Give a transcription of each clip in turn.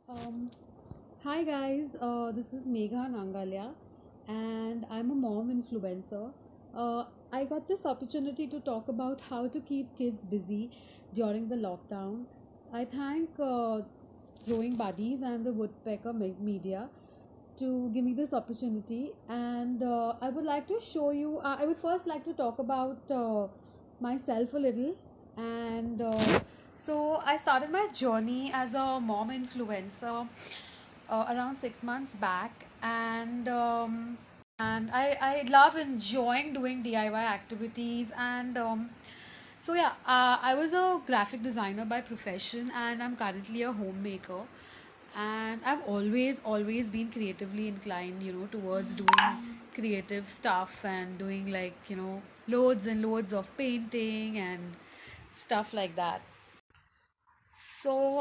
Um, Hi guys, this is Megha Nangalia, and I'm a mom influencer. I got this opportunity to talk about how to keep kids busy during the lockdown. I thank Growing Buddies and the Woodpecker Media to give me this opportunity. And I would like to show you, I would first like to talk about myself a little. And so I started my journey as a mom influencer around 6 months back. And I love enjoying doing DIY activities. I was a graphic designer by profession, and I'm currently a homemaker. And I've always been creatively inclined, towards doing creative stuff and doing, like, loads and loads of painting and stuff like that. So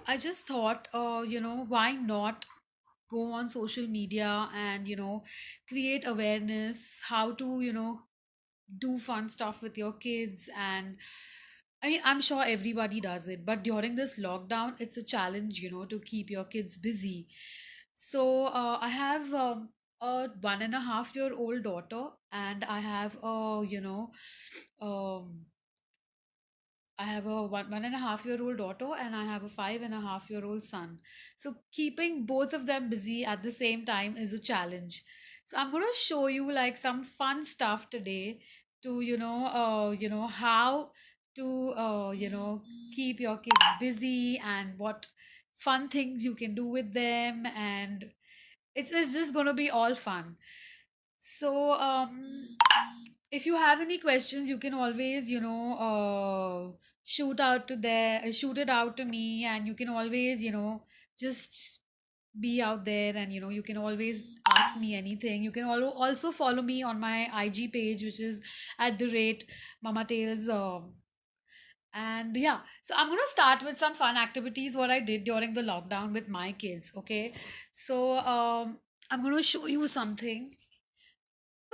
I just thought, why not go on social media and, create awareness, how to, do fun stuff with your kids. And I mean, I'm sure everybody does it, but during this lockdown, it's a challenge, to keep your kids busy. So I have a 1.5-year-old daughter, and um, I have a one and a half year old daughter, and I have a 5.5-year-old son. So keeping both of them busy at the same time is a challenge. So I'm gonna show you like some fun stuff today to how to keep your kids busy, and what fun things you can do with them, and it's just gonna be all fun. So if you have any questions, you can always, shoot it out to me, and you can always, just be out there, and you can always ask me anything. You can also follow me on my IG page, which is at the rate Mama Tales. And yeah, so I'm gonna start with some fun activities what I did during the lockdown with my kids. Okay, so I'm gonna show you something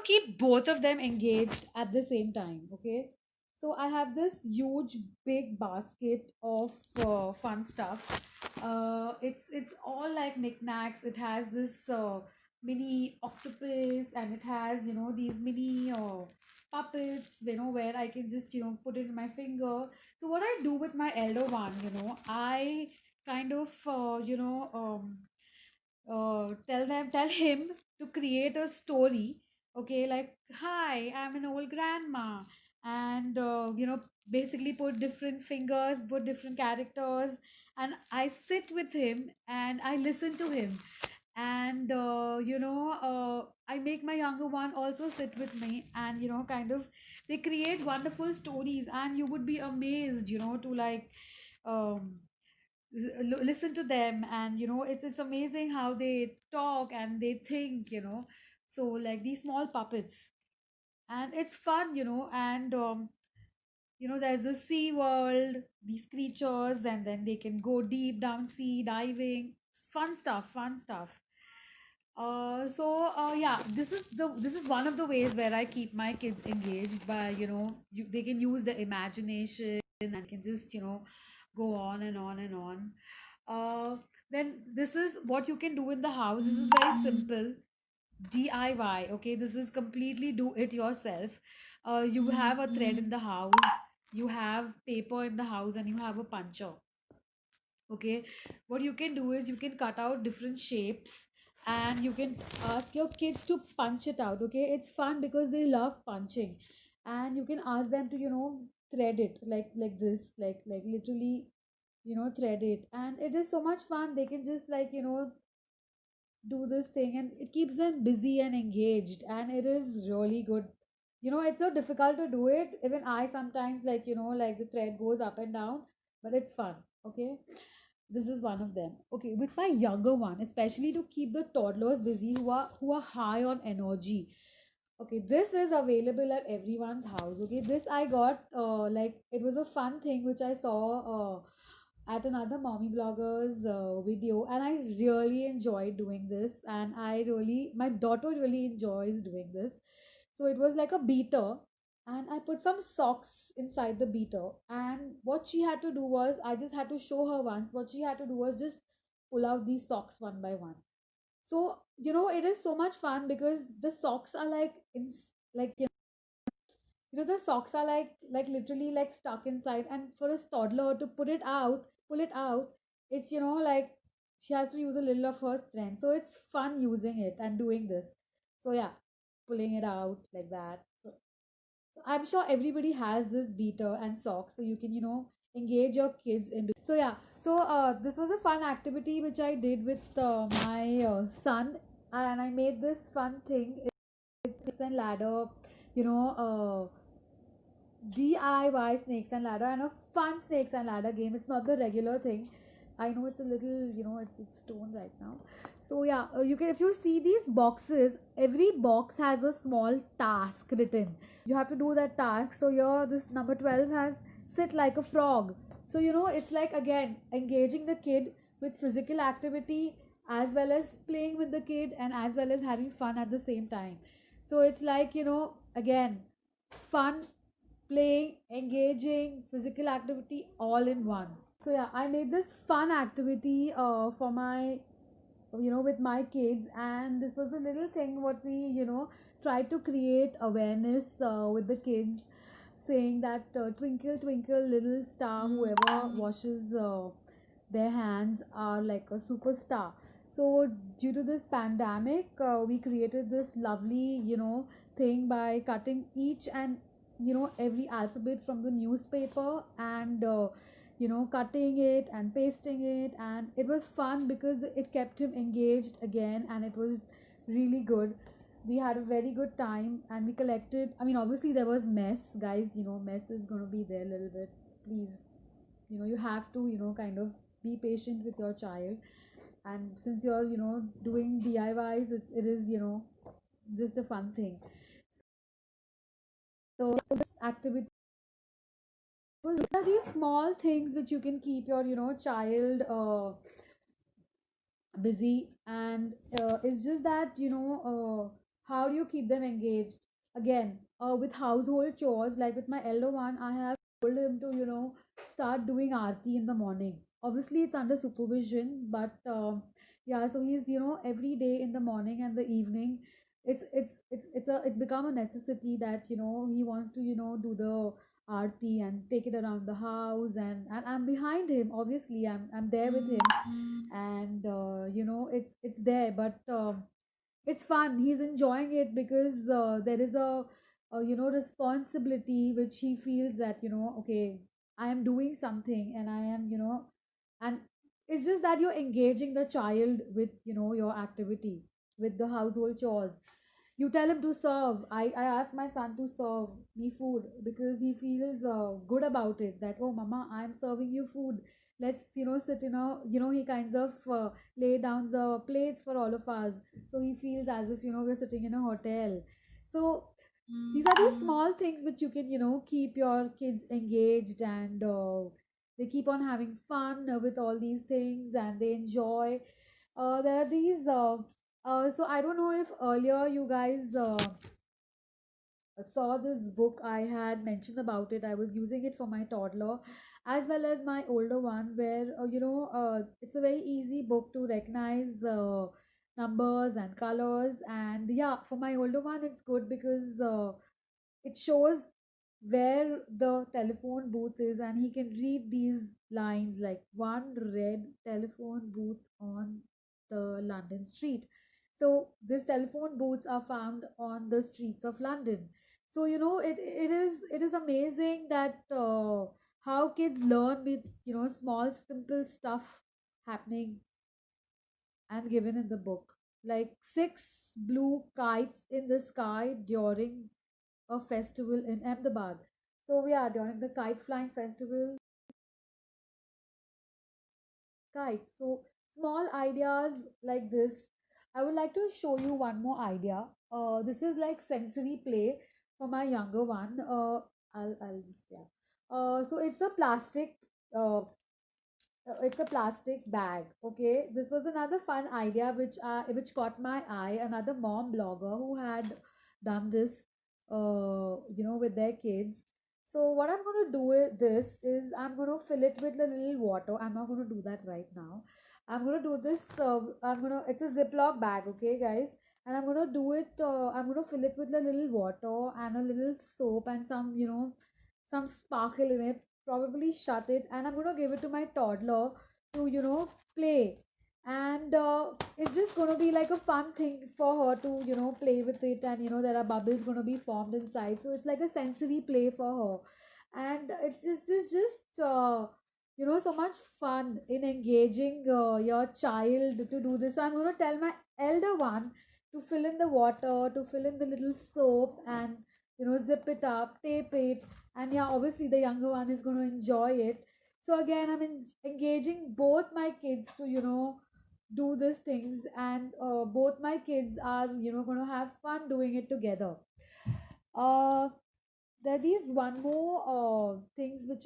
keep both of them engaged at the same time. Okay, so I have this huge big basket of fun stuff. It's all like knickknacks. It has this mini octopus, and it has these mini puppets, where I can just put it in my finger. So what I do with my elder one, I kind of tell him to create a story. Okay, like, hi, I'm an old grandma. And basically put different fingers, put different characters, and I sit with him and I listen to him. And I make my younger one also sit with me, and kind of they create wonderful stories, and you would be amazed, to like um listen to them. And it's amazing how they talk and they think, so like these small puppets. And it's fun, and there's a sea world, these creatures, and then they can go deep down sea diving. Fun stuff. Yeah, this is one of the ways where I keep my kids engaged by, they can use their imagination and can just, go on and on and on. Then this is what you can do in the house. This is very simple. DIY. Okay, this is completely do it yourself. You have a thread in the house, you have paper in the house, and you have a puncher. Okay, what you can do is you can cut out different shapes, and you can ask your kids to punch it out. Okay, it's fun because they love punching. And you can ask them to thread it like this, like literally, thread it. And it is so much fun. They can just like do this thing, and it keeps them busy and engaged, and it is really good. It's so difficult to do it. Even I sometimes, like, like the thread goes up and down, but it's fun. Okay, this is one of them. Okay, with my younger one, especially to keep the toddlers busy who are high on energy. Okay, this is available at everyone's house. Okay, this I got, like, it was a fun thing which I saw at another mommy bloggers video, and I really enjoyed doing this. And my daughter really enjoys doing this. So it was like a beater, and I put some socks inside the beater. And what she had to do was, I just had to show her once. What she had to do was just pull out these socks one by one. So, it is so much fun because the socks are like, like, the socks are like literally like stuck inside. And for a toddler to pull it out, it's, like she has to use a little of her strength. So it's fun using it and doing this. So yeah, pulling it out like that. So I'm sure everybody has this beater and socks, so you can, engage your kids into. So yeah, so this was a fun activity which I did with my son, and I made this fun thing. It's snakes and ladder, you know, DIY snakes and ladder, and a fun snakes and ladder game. It's not the regular thing. I know it's a little, it's stone right now. So yeah, you can, if you see these boxes, every box has a small task written. You have to do that task. So here, this number 12 has sit like a frog. So it's like, again, engaging the kid with physical activity, as well as playing with the kid, and as well as having fun at the same time. So it's like, again, fun, playing, engaging, physical activity all in one. So yeah, I made this fun activity for my, with my kids, and this was a little thing what we, tried to create awareness with the kids, saying that twinkle twinkle little star, whoever washes their hands are like a superstar. So due to this pandemic, we created this lovely, thing by cutting each and, every alphabet from the newspaper, and cutting it and pasting it. And it was fun because it kept him engaged again, and it was really good. We had a very good time, and we collected, I mean, obviously there was mess, guys, mess is going to be there a little bit. Please, you have to, kind of be patient with your child. And since you're, doing DIYs, it is, just a fun thing. So this activity was, these are these small things which you can keep your, child busy. And it's just that, how do you keep them engaged? Again, with household chores, like with my elder one, I have told him to, start doing aarti in the morning. Obviously it's under supervision, but yeah, so he's, every day in the morning and the evening, it's become a necessity that, he wants to, do the aarti and take it around the house. And I'm behind him, obviously I'm there with him. And it's there, but it's fun, he's enjoying it because there is a, responsibility which he feels that, okay, I am doing something, and I am, and it's just that you're engaging the child with, your activity, with the household chores. You tell him to serve. I ask my son to serve me food because he feels good about it, that, oh mama, I'm serving you food. Let's, sit in a, he kinds of lay down the plates for all of us. So he feels as if, we're sitting in a hotel. So these are these small things which you can, keep your kids engaged, and they keep on having fun with all these things, and they enjoy. There are these so I don't know if earlier you guys saw this book. I had mentioned about it. I was using it for my toddler as well as my older one, where it's a very easy book to recognize numbers and colors. And yeah, for my older one it's good because it shows where the telephone booth is, and he can read these lines like one red telephone booth on the London street. So these telephone booths are found on the streets of London. So it is amazing that how kids learn with, small simple stuff happening and given in the book, like six blue kites in the sky during a festival in Ahmedabad. So yeah, during the kite flying festival, kites. So small ideas like this. I would like to show you one more idea. This is like sensory play for my younger one. I'll just, yeah. So it's a plastic bag. Okay, this was another fun idea which caught my eye. Another mom blogger who had done this. with their kids. So what I'm going to do with this is I'm going to fill it with a little water. I'm not going to do that right now. I'm going to do this. It's a Ziploc bag, okay, guys? And I'm going to do it. I'm going to fill it with a little water and a little soap and some, some sparkle in it. Probably shut it. And I'm going to give it to my toddler to, play. And it's just going to be like a fun thing for her to play with it, and there are bubbles going to be formed inside, so it's like a sensory play for her. And it's just so much fun in engaging your child to do this. So I'm going to tell my elder one to fill in the water, to fill in the little soap, and zip it up, tape it. And yeah, obviously the younger one is going to enjoy it. So again, engaging both my kids to do these things, and both my kids are going to have fun doing it together. uh there is one more things which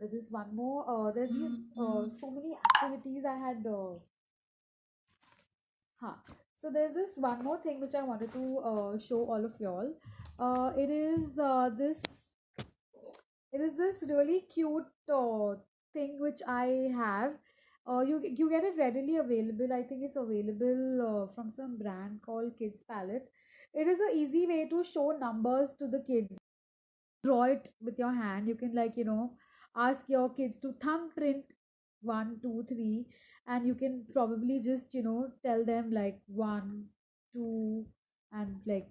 there is one more there's these so many activities I had huh. So there's this one more thing which I wanted to show all of y'all. It is this really cute thing which I have. You get it readily available. I think it's available from some brand called Kids Palette. It is an easy way to show numbers to the kids. Draw it with your hand. You can ask your kids to thumbprint 1, 2, 3, and you can probably just tell them like 1, 2, and like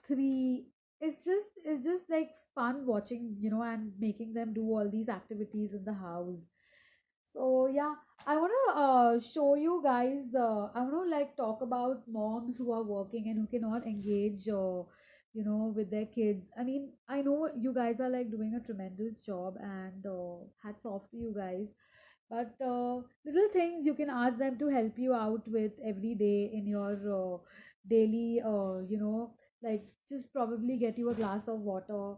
3. It's just like fun watching and making them do all these activities in the house. So yeah, I want to show you guys. I want to like talk about moms who are working and who cannot engage, with their kids. I mean, I know you guys are like doing a tremendous job, and hats off to you guys. But little things you can ask them to help you out with every day in your daily, like just probably get you a glass of water,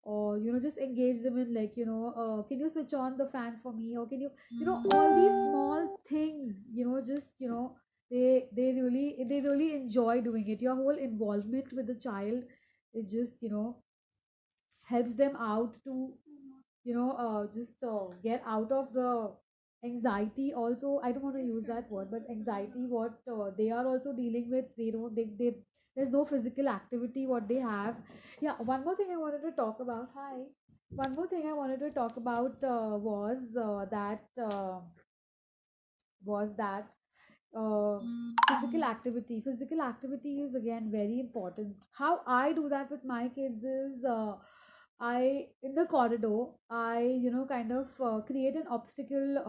or just engage them in like can you switch on the fan for me, or can you all these small things, just they really enjoy doing it. Your whole involvement with the child, it just helps them out to just get out of the anxiety. Also, I don't want to use that word, but anxiety what they are also dealing with. They there's no physical activity what they have. Yeah, one more thing I wanted to talk about. Hi. One more thing I wanted to talk about was that uh, physical activity is again very important. How I do that with my kids is I in the corridor I kind of create an obstacle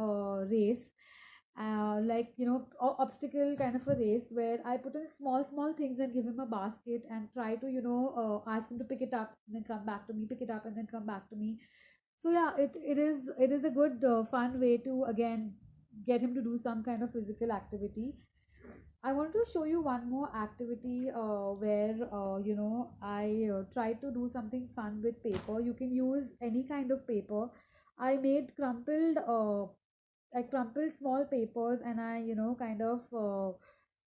race, like obstacle kind of a race where I put in small things and give him a basket and try to ask him to pick it up and then come back to me, pick it up and then come back to me. So yeah, it is a good fun way to again get him to do some kind of physical activity. I want to show you one more activity where I try to do something fun with paper. You can use any kind of paper. I made crumpled small papers, and I kind of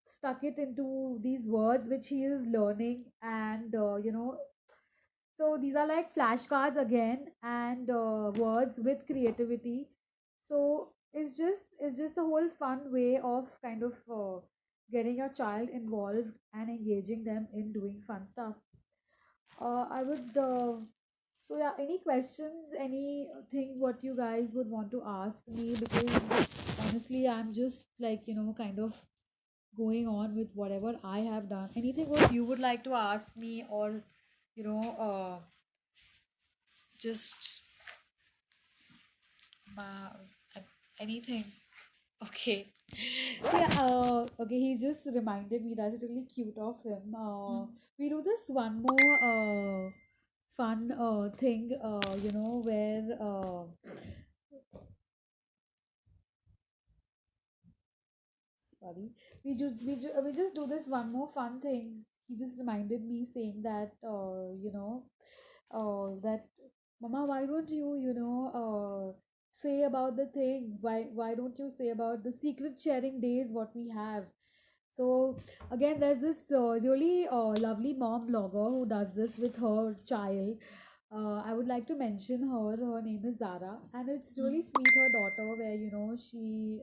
stuck it into these words which he is learning, and so these are like flashcards again, and words with creativity. So it's just a whole fun way of kind of getting your child involved and engaging them in doing fun stuff. I would so yeah, any questions, anything what you guys would want to ask me, because honestly I'm just like kind of going on with whatever I have done. Anything what you would like to ask me, or you know uh just uh, anything. Okay. So yeah, okay, he just reminded me that's really cute of him. We do this one more fun thing, where sorry, we just do this one more fun thing. He just reminded me saying that that Mama, why don't you say about the thing? Why don't you say about the secret sharing days what we have? So again, there's this really lovely mom blogger who does this with her child. I would like to mention her. Her name is Zara, and it's really sweet. Her daughter, where she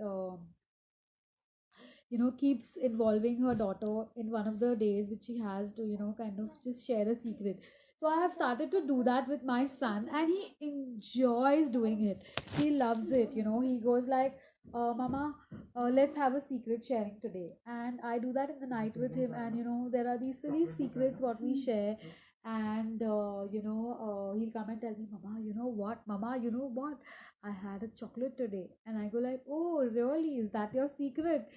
keeps involving her daughter in one of the days which she has to kind of just share a secret. So I have started to do that with my son, and he enjoys doing it. He loves it. He goes like, mama, let's have a secret sharing today. And I do that in the night with him, and there are these silly secrets what we share. And he'll come and tell me, mama, you know what, mama, you know what, I had a chocolate today. And I go like, oh really, is that your secret?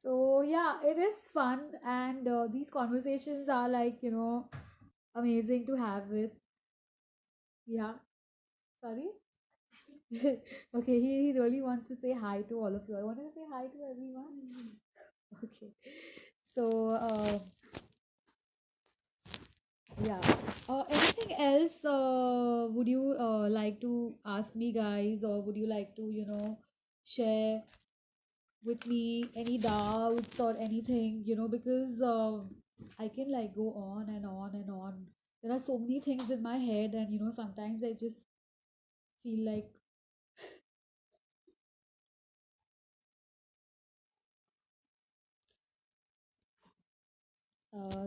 So yeah, it is fun, and these conversations are like amazing to have with. Yeah, sorry. Okay, he really wants to say hi to all of you. I want to say hi to everyone. Okay, so yeah. Anything else? Would you like to ask me, guys, or would you like to share with me any doubts or anything, because I can like go on and on and on. There are so many things in my head, and sometimes I just feel like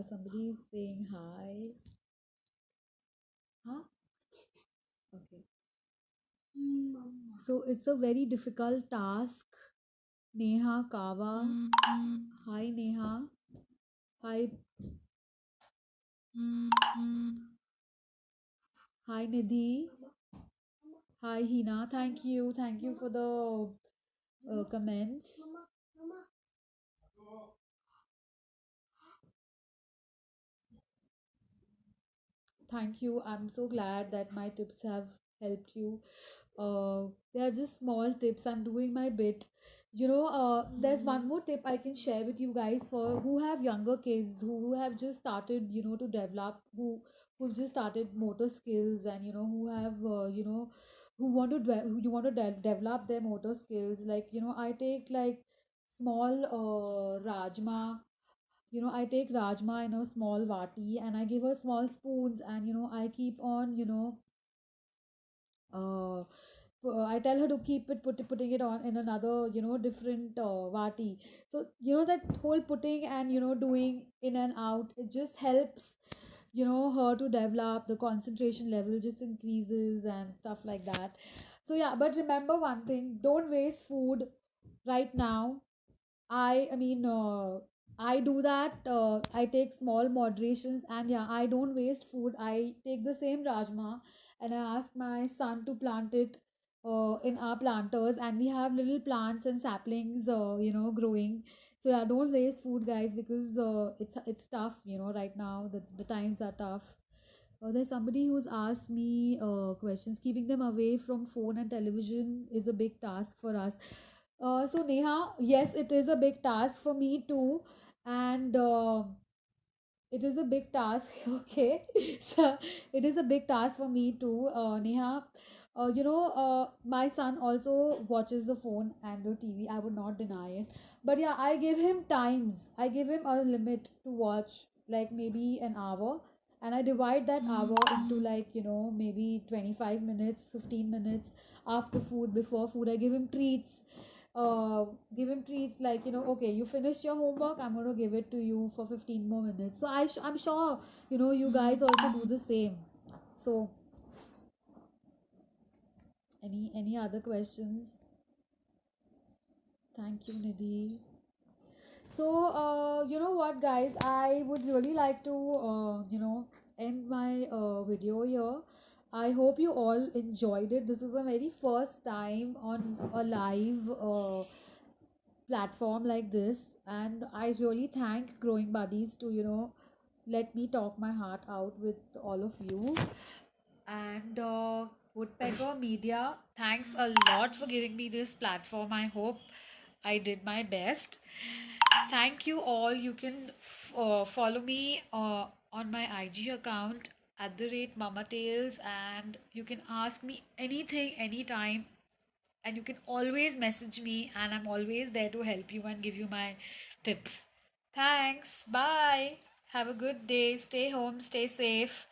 somebody is saying hi. Huh? Okay. So it's a very difficult task. Neha Kawa. Hi Neha. Hi. Hi Nidhi. Hi Hina. Thank you. Thank you for the comments. Thank you. I'm so glad that my tips have helped you. They are just small tips. I'm doing my bit. There's one more tip I can share with you guys for who have younger kids who have just started, to develop, who've just started motor skills, and who have, who want to who you want to develop their motor skills. Like I take like small rajma. I take rajma in a small vati, and I give her small spoons, and I keep on uh, I tell her to keep putting it on in another different vati. So that whole putting and doing in and out, it just helps her to develop. The concentration level just increases and stuff like that. So yeah, but remember one thing: don't waste food right now. I mean, I do that. I take small moderations, and yeah, I don't waste food. I take the same rajma, and I ask my son to plant it in our planters, and we have little plants and saplings, growing. So yeah, don't waste food, guys, because it's tough. Right now the times are tough. There's somebody who's asked me questions. Keeping them away from phone and television is a big task for us. So Neha, yes, it is a big task for me too, and it is a big task. Okay, so it is a big task for me too, Neha. My son also watches the phone and the TV. I would not deny it, but yeah, I give him times. I give him a limit to watch, like maybe an hour, and I divide that hour into like maybe 25 minutes, 15 minutes after food, before food. I uh, give him treats like okay, you finished your homework, I'm going to give it to you for 15 more minutes. So I'm sure you guys also do the same. So any other questions? Thank you, Nidhi. So you know what, guys, I would really like to end my video here. I hope you all enjoyed it. This is a very first time on a live platform like this, and I really thank Growing Buddies to let me talk my heart out with all of you. And Woodpecker Media, thanks a lot for giving me this platform. I hope I did my best. Thank you all. You can follow me on my IG account at the rate Mama Tales, and you can ask me anything anytime, and you can always message me, and I'm always there to help you and give you my tips. Thanks. Bye. Have a good day. Stay home. Stay safe.